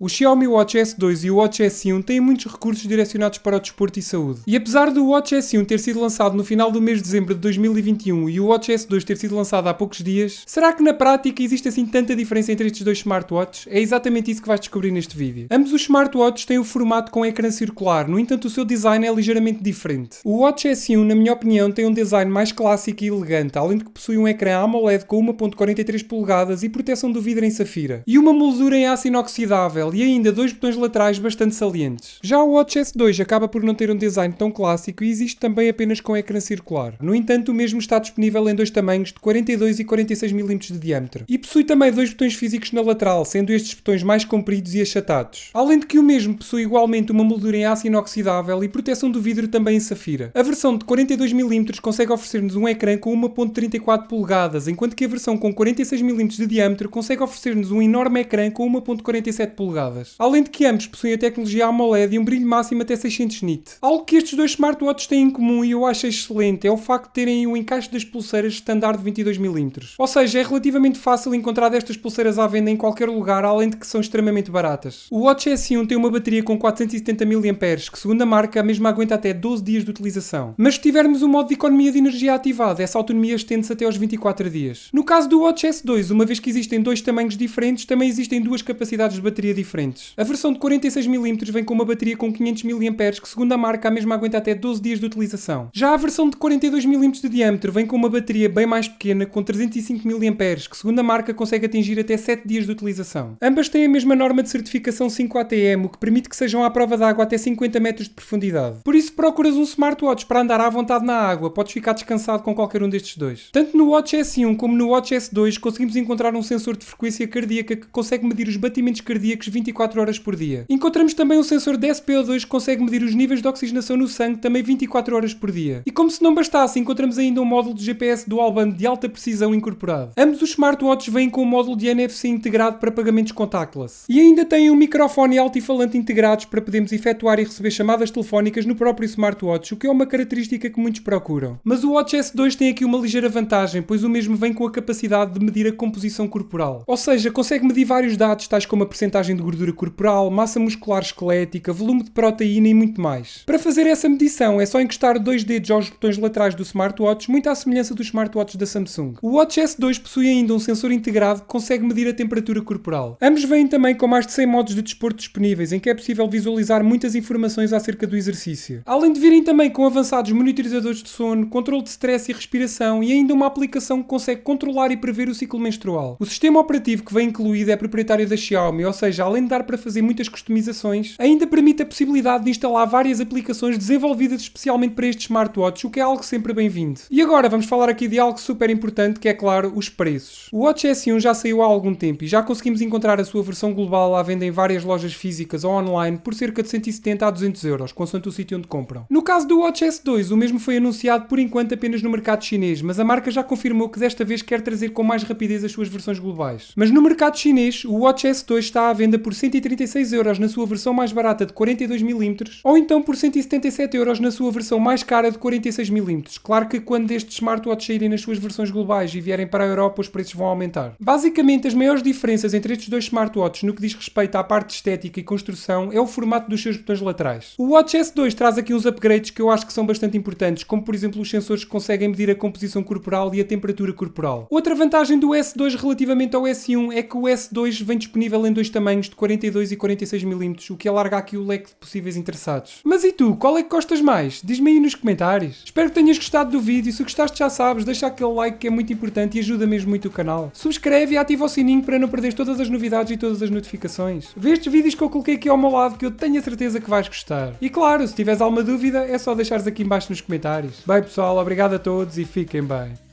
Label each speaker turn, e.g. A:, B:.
A: O Xiaomi Watch S2 e o Watch S1 têm muitos recursos direcionados para o desporto e saúde. E apesar do Watch S1 ter sido lançado no final do mês de dezembro de 2021 e o Watch S2 ter sido lançado há poucos dias, será que na prática existe assim tanta diferença entre estes dois smartwatches? É exatamente isso que vais descobrir neste vídeo. Ambos os smartwatches têm o formato com ecrã circular, no entanto o seu design é ligeiramente diferente. O Watch S1, na minha opinião, tem um design mais clássico e elegante, além de que possui um ecrã AMOLED com 1.43 polegadas e proteção do vidro em safira. E uma moldura em aço inoxidável e ainda dois botões laterais bastante salientes. Já o Watch S2 acaba por não ter um design tão clássico e existe também apenas com ecrã circular. No entanto, o mesmo está disponível em dois tamanhos de 42 e 46 mm de diâmetro. E possui também dois botões físicos na lateral, sendo estes botões mais compridos e achatados. Além de que o mesmo possui igualmente uma moldura em aço inoxidável e proteção do vidro também em safira. A versão de 42 mm consegue oferecer-nos um ecrã com 1.34 polegadas, enquanto que a versão com 46 mm de diâmetro consegue oferecer-nos um enorme ecrã com 1.47 polegadas. Além de que ambos possuem a tecnologia AMOLED e um brilho máximo até 600 nit. Algo que estes dois smartwatches têm em comum e eu acho excelente é o facto de terem o encaixe das pulseiras standard de 22 mm. Ou seja, é relativamente fácil encontrar destas pulseiras à venda em qualquer lugar, além de que são extremamente baratas. O Watch S1 tem uma bateria com 470 mAh, que segundo a marca, a mesma aguenta até 12 dias de utilização. Mas se tivermos o modo de economia de energia ativado, essa autonomia estende-se até aos 24 dias. No caso do Watch S2, uma vez que existem dois tamanhos diferentes, também existem duas capacidades de bateria diferentes. A versão de 46 mm vem com uma bateria com 500 mAh, que segundo a marca, a mesma aguenta até 12 dias de utilização. Já a versão de 42 mm de diâmetro vem com uma bateria bem mais pequena, com 305 mAh, que segundo a marca consegue atingir até 7 dias de utilização. Ambas têm a mesma norma de certificação 5ATM, o que permite que sejam à prova d'água até 50 metros de profundidade. Por isso, procuras um smartwatch para andar à vontade na água, podes ficar descansado com qualquer um destes dois. Tanto no Watch S1 como no Watch S2 conseguimos encontrar um sensor de frequência cardíaca que consegue medir os batimentos cardíacos 24 horas por dia. Encontramos também um sensor de SpO2 que consegue medir os níveis de oxigenação no sangue também 24 horas por dia. E como se não bastasse, encontramos ainda um módulo de GPS dual band de alta precisão incorporado. Ambos os smartwatches vêm com um módulo de NFC integrado para pagamentos contactless. E ainda têm um microfone e altifalante integrados para podermos efetuar e receber chamadas telefónicas no próprio smartwatch, o que é uma característica que muitos procuram. Mas o Watch S2 tem aqui uma ligeira vantagem, pois o mesmo vem com a capacidade de medir a composição corporal. Ou seja, consegue medir vários dados, tais como a percentagem de gordura corporal, massa muscular esquelética, volume de proteína e muito mais. Para fazer essa medição é só encostar dois dedos aos botões laterais do smartwatch, muito à semelhança dos smartwatches da Samsung. O Watch S2 possui ainda um sensor integrado que consegue medir a temperatura corporal. Ambos vêm também com mais de 100 modos de desporto disponíveis, em que é possível visualizar muitas informações acerca do exercício. Além de virem também com avançados monitorizadores de sono, controle de stress e respiração e ainda uma aplicação que consegue controlar e prever o ciclo menstrual. O sistema operativo que vem incluído é proprietário da Xiaomi, ou seja, além de dar para fazer muitas customizações, ainda permite a possibilidade de instalar várias aplicações desenvolvidas especialmente para estes smartwatches, o que é algo sempre bem-vindo. E agora vamos falar aqui de algo super importante, que é claro, os preços. O Watch S1 já saiu há algum tempo e já conseguimos encontrar a sua versão global à venda em várias lojas físicas ou online por cerca de 170 a 200 euros, consoante o sítio onde compram. No caso do Watch S2, o mesmo foi anunciado por enquanto apenas no mercado chinês, mas a marca já confirmou que desta vez quer trazer com mais rapidez as suas versões globais. Mas no mercado chinês, o Watch S2 está à venda por 136 euros na sua versão mais barata de 42 mm ou então por 177 euros na sua versão mais cara de 46 mm. Claro que quando estes smartwatches saírem nas suas versões globais e vierem para a Europa, os preços vão aumentar. Basicamente, as maiores diferenças entre estes dois smartwatches no que diz respeito à parte estética e construção é o formato dos seus botões laterais. O Watch S2 traz aqui uns upgrades que eu acho que são bastante importantes, como por exemplo os sensores que conseguem medir a composição corporal e a temperatura corporal. Outra vantagem do S2 relativamente ao S1 é que o S2 vem disponível em dois tamanhos de 42 e 46 mm, o que alarga aqui o leque de possíveis interessados. Mas e tu, qual é que gostas mais? Diz-me aí nos comentários. Espero que tenhas gostado do vídeo, se gostaste já sabes, deixa aquele like que é muito importante e ajuda mesmo muito o canal. Subscreve e ativa o sininho para não perderes todas as novidades e todas as notificações. Vê estes vídeos que eu coloquei aqui ao meu lado que eu tenho a certeza que vais gostar. E claro, se tiveres alguma dúvida é só deixares aqui em baixo nos comentários. Bem pessoal, obrigado a todos e fiquem bem.